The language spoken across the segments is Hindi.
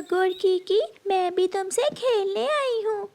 जग्गू और कीकी, मैं भी तुमसे खेलने आई हूँ।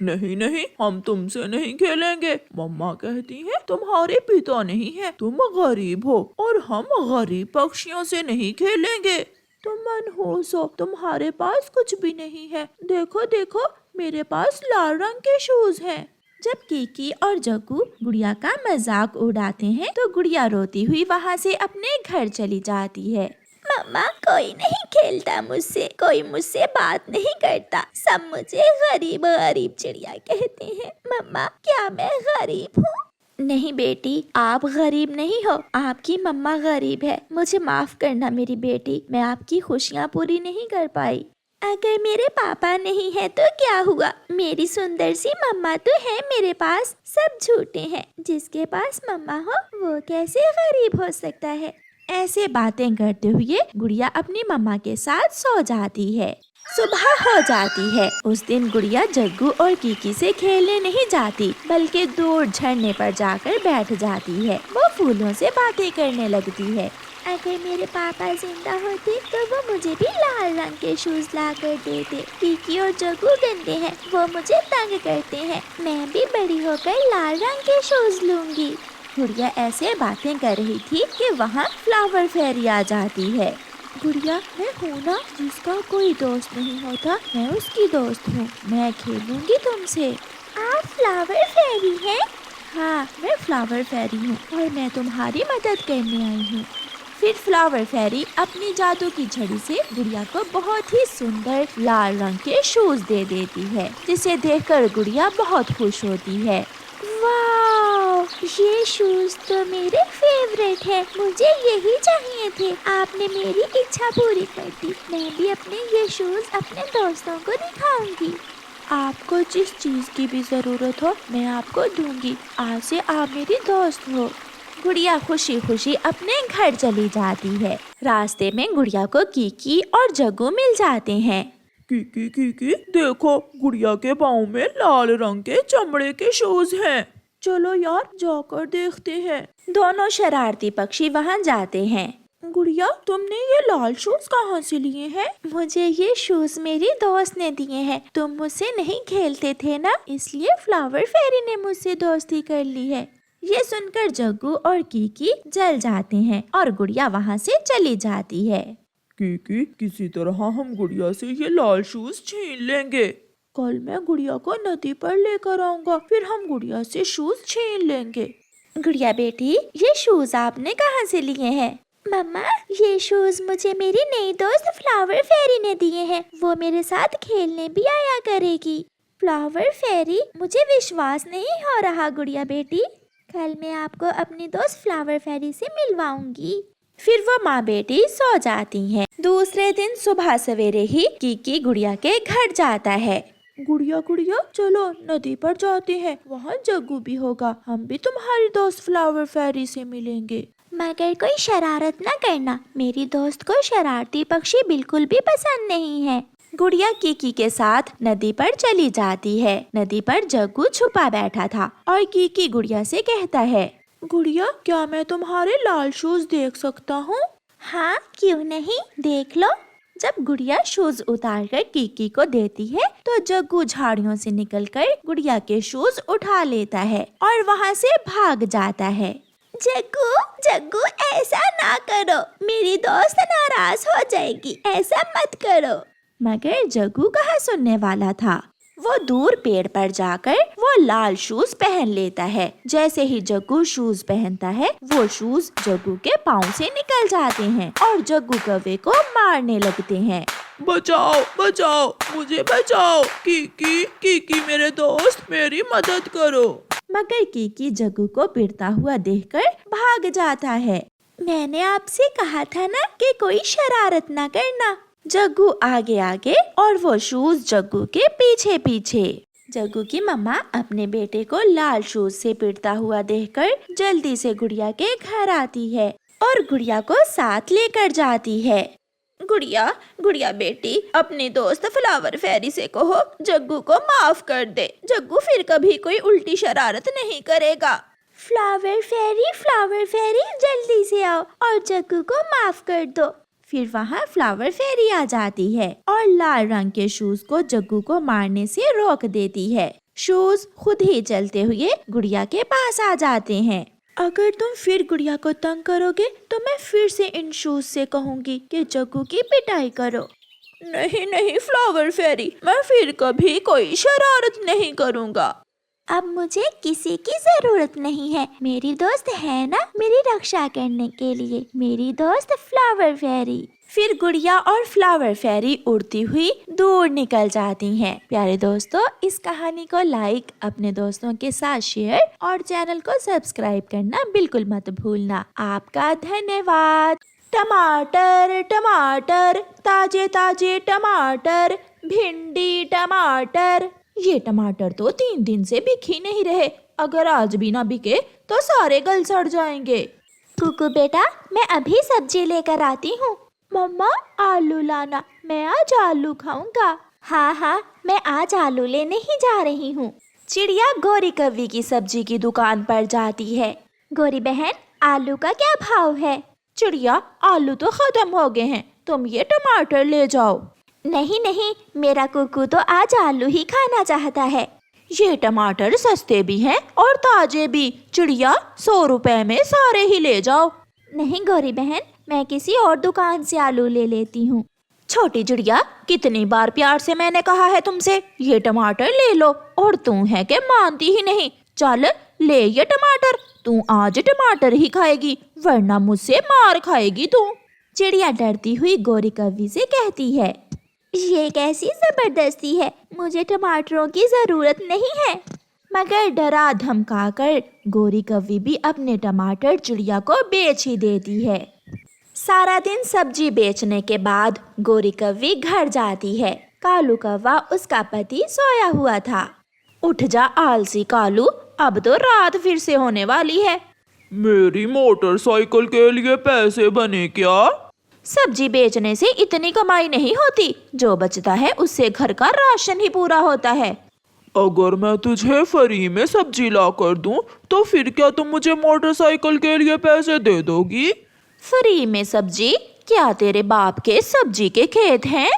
नहीं नहीं, हम तुमसे नहीं खेलेंगे। मम्मा कहती है तुम्हारे पिता नहीं है, तुम गरीब हो और हम गरीब पक्षियों से नहीं खेलेंगे। तुम मनहूस हो, तुम्हारे पास कुछ भी नहीं है। देखो देखो, मेरे पास लाल रंग के शूज हैं। जब कीकी और जग्गू गुड़िया का मजाक उड़ाते हैं तो गुड़िया रोती हुई वहाँ से अपने घर चली जाती है। मम्मा, कोई नहीं खेलता मुझसे, कोई मुझसे बात नहीं करता, सब मुझे गरीब गरीब चिड़िया कहते हैं। मम्मा, क्या मैं गरीब हूँ? नहीं बेटी, आप गरीब नहीं हो, आपकी मम्मा गरीब है। मुझे माफ करना मेरी बेटी, मैं आपकी खुशियाँ पूरी नहीं कर पाई। अगर मेरे पापा नहीं है तो क्या हुआ, मेरी सुंदर सी मम्मा तो है मेरे पास। सब झूठे हैं, जिसके पास मम्मा हो वो कैसे गरीब हो सकता है। ऐसे बातें करते हुए गुड़िया अपनी मम्मा के साथ सो जाती है। सुबह हो जाती है। उस दिन गुड़िया जग्गू और कीकी से खेलने नहीं जाती, बल्कि दूर झरने पर जाकर बैठ जाती है। वो फूलों से बातें करने लगती है। अगर मेरे पापा जिंदा होते तो वो मुझे भी लाल रंग के शूज ला कर देते। कीकी और जग्गू गंदे हैं, वो मुझे तंग करते हैं। मैं भी बड़ी होकर लाल रंग के शूज लूंगी। गुड़िया ऐसे बातें कर रही थी कि वहाँ फ्लावर फेरी आ जाती है। गुड़िया, मैं हूँ ना, जिसका कोई दोस्त नहीं होता, मैं उसकी दोस्त हूँ। मैं खेलूंगी तुमसे। आप फ्लावर फेरी हैं? हाँ, मैं फ्लावर फेरी हूँ और मैं तुम्हारी मदद करने आई हूँ। फिर फ्लावर फेरी अपनी जादू की छड़ी से गुड़िया को बहुत ही सुंदर लाल रंग के शूज दे देती है, जिसे देखकर गुड़िया बहुत खुश होती है। वाह, ये शूज तो मेरे फेवरेट है, मुझे यही चाहिए थे। आपने मेरी इच्छा पूरी कर दी। मैं भी अपने ये शूज अपने दोस्तों को दिखाऊंगी। आपको जिस चीज की भी जरूरत हो मैं आपको दूंगी। आज से आप मेरी दोस्त हो। गुड़िया खुशी खुशी अपने घर चली जाती है। रास्ते में गुड़िया को कीकी और जग्गू मिल जाते हैं। कीकी कीकी, देखो गुड़िया के पाँव में लाल रंग के चमड़े के शूज हैं। चलो यार, जाकर देखते हैं। दोनों शरारती पक्षी वहाँ जाते हैं। गुड़िया, तुमने ये लाल शूज कहाँ से लिए हैं? मुझे ये शूज मेरी दोस्त ने दिए हैं। तुम मुझसे नहीं खेलते थे ना, इसलिए फ्लावर फेरी ने मुझसे दोस्ती कर ली है। ये सुनकर जग्गू और कीकी जल जाते हैं और गुड़िया वहाँ से चली जाती है। कीकी, किसी तरह हम गुड़िया से ये लाल शूज छीन लेंगे। कल मैं गुड़िया को नदी पर लेकर आऊंगा, फिर हम गुड़िया से शूज छीन लेंगे। गुड़िया बेटी, ये शूज आपने कहाँ से लिए हैं? मम्मा, ये शूज मुझे मेरी नई दोस्त फ्लावर फेरी ने दिए हैं। वो मेरे साथ खेलने भी आया करेगी। फ्लावर फेरी, मुझे विश्वास नहीं हो रहा गुड़िया बेटी। कल मैं आपको अपनी दोस्त फ्लावर फेरी से मिलवाऊंगी। फिर वो माँ बेटी सो जाती हैं। दूसरे दिन सुबह सवेरे ही कीकी गुड़िया के घर जाता है। गुड़िया गुड़िया, चलो नदी पर जाते हैं, वहाँ जग्गू भी होगा, हम भी तुम्हारी दोस्त फ्लावर फेरी से मिलेंगे। मगर कोई शरारत न करना, मेरी दोस्त को शरारती पक्षी बिल्कुल भी पसंद नहीं है। गुड़िया कीकी के साथ नदी पर चली जाती है। नदी पर जग्गू छुपा बैठा था और कीकी गुड़िया से कहता है, गुड़िया, क्या मैं तुम्हारे लाल शूज देख सकता हूँ? हाँ, क्यों नहीं, देख लो। जब गुड़िया शूज उतारकर कीकी को देती है तो जग्गू झाड़ियों से निकलकर गुड़िया के शूज उठा लेता है और वहाँ से भाग जाता है। जग्गू, जग्गू, ऐसा ना करो, मेरी दोस्त नाराज हो जाएगी, ऐसा मत करो। मगर जग्गू कहाँ सुनने वाला था। वो दूर पेड़ पर जाकर वो लाल शूज पहन लेता है। जैसे ही जग्गू शूज पहनता है, वो शूज जग्गू के पाँव से निकल जाते हैं और जग्गू कौवे को मारने लगते हैं। बचाओ बचाओ, मुझे बचाओ। कीकी कीकी, मेरे दोस्त, मेरी मदद करो। मगर कीकी जग्गू को पिटता हुआ देखकर भाग जाता है। मैंने आपसे कहा था ना कि कोई शरारत ना करना। जग्गू आगे आगे और वो शूज जग्गू के पीछे पीछे। जग्गू की मम्मा अपने बेटे को लाल शूज से पिटता हुआ देखकर जल्दी से गुड़िया के घर आती है और गुड़िया को साथ लेकर जाती है। गुड़िया, गुड़िया बेटी, अपनी दोस्त फ्लावर फेरी से कहो जग्गू को माफ कर दे। जग्गू फिर कभी कोई उल्टी शरारत नहीं करेगा। फ्लावर फेरी, जल्दी से आओ और जग्गू को माफ कर दो। फिर वहाँ फ्लावर फेरी आ जाती है और लाल रंग के शूज को जग्गू को मारने से रोक देती है। शूज खुद ही चलते हुए गुड़िया के पास आ जाते हैं। अगर तुम फिर गुड़िया को तंग करोगे तो मैं फिर से इन शूज से कहूँगी कि जग्गू की पिटाई करो। नहीं नहीं फ्लावर फेरी, मैं फिर कभी कोई शरारत नहीं करूँगा। अब मुझे किसी की जरूरत नहीं है, मेरी दोस्त है ना मेरी रक्षा करने के लिए, मेरी दोस्त फ्लावर फेरी। फिर गुड़िया और फ्लावर फेरी उड़ती हुई दूर निकल जाती हैं। प्यारे दोस्तों, इस कहानी को लाइक, अपने दोस्तों के साथ शेयर और चैनल को सब्सक्राइब करना बिल्कुल मत भूलना। आपका धन्यवाद। टमाटर टमाटर, ताजे ताजे टमाटर, भिंडी टमाटर। ये टमाटर तो 3 दिन से बिक ही नहीं रहे, अगर आज भी ना बिके तो सारे गल सड़ जाएंगे। कुकू बेटा, मैं अभी सब्जी लेकर आती हूँ। मम्मा आलू लाना, मैं आज आलू खाऊंगा। हाँ हाँ, मैं आज आलू लेने ही जा रही हूँ। चिड़िया गोरी कव्वी की सब्जी की दुकान पर जाती है। गोरी बहन, आलू का क्या भाव है? चिड़िया, आलू तो खत्म हो गए हैं, तुम ये टमाटर ले जाओ। नहीं नहीं, मेरा कुकू तो आज आलू ही खाना चाहता है। ये टमाटर सस्ते भी हैं और ताजे भी। चिड़िया, 100 रुपए में सारे ही ले जाओ। नहीं गोरी बहन, मैं किसी और दुकान से आलू ले लेती हूँ। छोटी चिड़िया, कितनी बार प्यार से मैंने कहा है तुमसे ये टमाटर ले लो, और तू है कि मानती ही नहीं। चल ले ये टमाटर, तू आज टमाटर ही खाएगी वरना मुझसे मार खाएगी तू। चिड़िया डरती हुई गोरी कव्वी से कहती है, ये कैसी जबरदस्ती है, मुझे टमाटरों की जरूरत नहीं है। मगर डरा धमका कर गोरी कव्वी भी अपने टमाटर चिड़िया को बेच ही देती है। सारा दिन सब्जी बेचने के बाद गोरी कव्वी घर जाती है। कालू कौवा उसका पति सोया हुआ था। उठ जा आलसी कालू, अब तो रात फिर से होने वाली है। मेरी मोटरसाइकिल के लिए पैसे बने क्या? सब्जी बेचने से इतनी कमाई नहीं होती, जो बचता है उससे घर का राशन ही पूरा होता है। अगर मैं तुझे फ्री में सब्जी ला कर दूं, तो फिर क्या तुम मुझे मोटरसाइकिल के लिए पैसे दे दोगी? फ्री में सब्जी? क्या तेरे बाप के सब्जी के खेत हैं?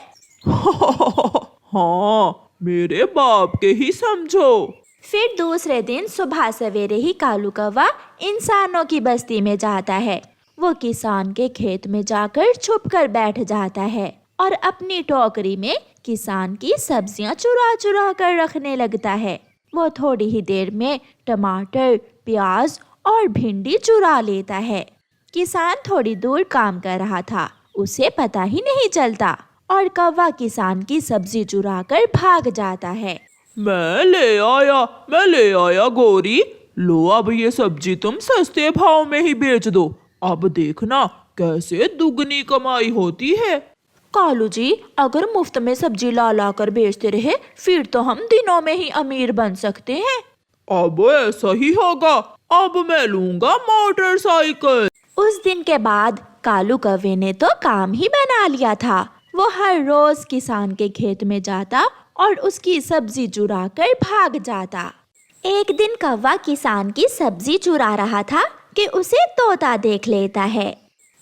हाँ, मेरे बाप के ही समझो। फिर दूसरे दिन सुबह सवेरे ही कालू कौवा इंसानों की बस्ती में जाता है। वो किसान के खेत में जाकर छुपकर बैठ जाता है और अपनी टोकरी में किसान की सब्जियां चुरा चुरा कर रखने लगता है। वो थोड़ी ही देर में टमाटर, प्याज और भिंडी चुरा लेता है। किसान थोड़ी दूर काम कर रहा था, उसे पता ही नहीं चलता और कौवा किसान की सब्जी चुरा कर भाग जाता है। मैं ले आया गोरी, लो अब ये सब्जी तुम सस्ते भाव में ही बेच दो। अब देखना कैसे दुगनी कमाई होती है। कालू जी, अगर मुफ्त में सब्जी ला ला कर बेचते रहे फिर तो हम दिनों में ही अमीर बन सकते हैं। अब ऐसा ही होगा, अब मैं लूंगा मोटरसाइकिल। उस दिन के बाद कालू कौवे ने तो काम ही बना लिया था। वो हर रोज किसान के खेत में जाता और उसकी सब्जी चुरा कर भाग जाता। एक दिन कौवा किसान की सब्जी चुरा रहा था कि उसे तोता देख लेता है।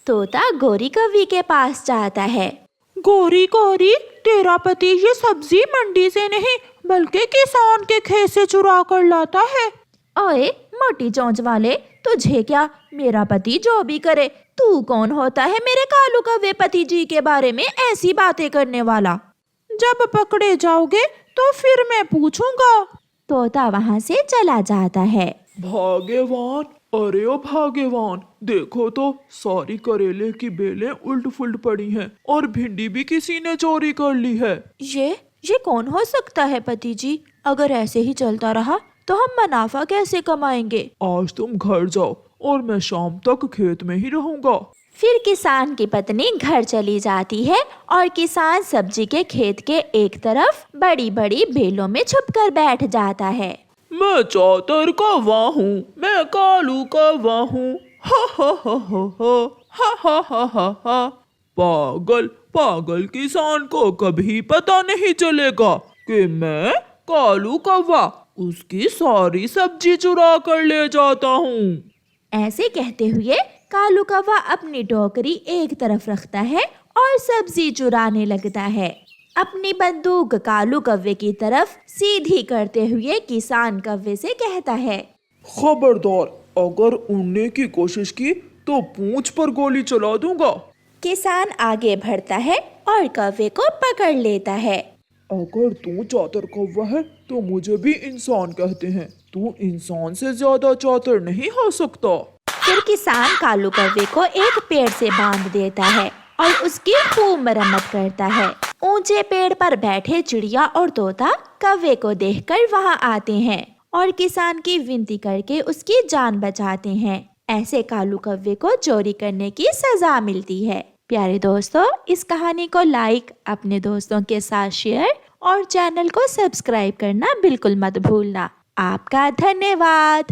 तोता गोरी कव्वी के पास जाता है। गोरी गोरी, तेरा पति ये सब्जी मंडी से नहीं बल्कि किसान के खेत से चुरा कर लाता है। ओए मोटी चोंच वाले, तुझे क्या, मेरा पति जो भी करे, तू कौन होता है मेरे कालू कव्वे पति जी के बारे में ऐसी बातें करने वाला? जब पकड़े जाओगे तो फिर मैं पूछूंगा। तोता वहाँ से चला जाता है। भाग्यवान, अरे ओ भाग्यवान, देखो तो सारी करेले की बेलें उल्ट फुल्ट पड़ी हैं और भिंडी भी किसी ने चोरी कर ली है। ये कौन हो सकता है पति जी? अगर ऐसे ही चलता रहा तो हम मुनाफा कैसे कमाएंगे? आज तुम घर जाओ और मैं शाम तक खेत में ही रहूंगा। फिर किसान की पत्नी घर चली जाती है और किसान सब्जी के खेत के एक तरफ बड़ी बड़ी बेलों में छुपकर बैठ जाता है। मैं चौतर कौवा हूँ, मैं कालू कौवा हूँ, हा हा हा हा हा हा हा हा हा। पागल पागल किसान को कभी पता नहीं चलेगा कि मैं कालू कौवा उसकी सारी सब्जी चुरा कर ले जाता हूँ। ऐसे कहते हुए कालू कौवा अपनी टोकरी एक तरफ रखता है और सब्जी चुराने लगता है। अपनी बंदूक कालू कौवे की तरफ सीधी करते हुए किसान कौवे से कहता है, खबरदार, अगर उड़ने की कोशिश की तो पूंछ पर गोली चला दूंगा। किसान आगे बढ़ता है और कौवे को पकड़ लेता है। अगर तू चातर कौवा है तो मुझे भी इंसान कहते हैं। तू इंसान से ज्यादा चातर नहीं हो सकता। फिर किसान कालू कौवे को एक पेड़ से बांध देता है और उसकी खूब मरम्मत करता है। ऊंचे पेड़ पर बैठे चिड़िया और तोता कौवे को देखकर वहां आते हैं और किसान की विनती करके उसकी जान बचाते हैं। ऐसे कालू कौवे को चोरी करने की सजा मिलती है। प्यारे दोस्तों, इस कहानी को लाइक, अपने दोस्तों के साथ शेयर और चैनल को सब्सक्राइब करना बिल्कुल मत भूलना। आपका धन्यवाद।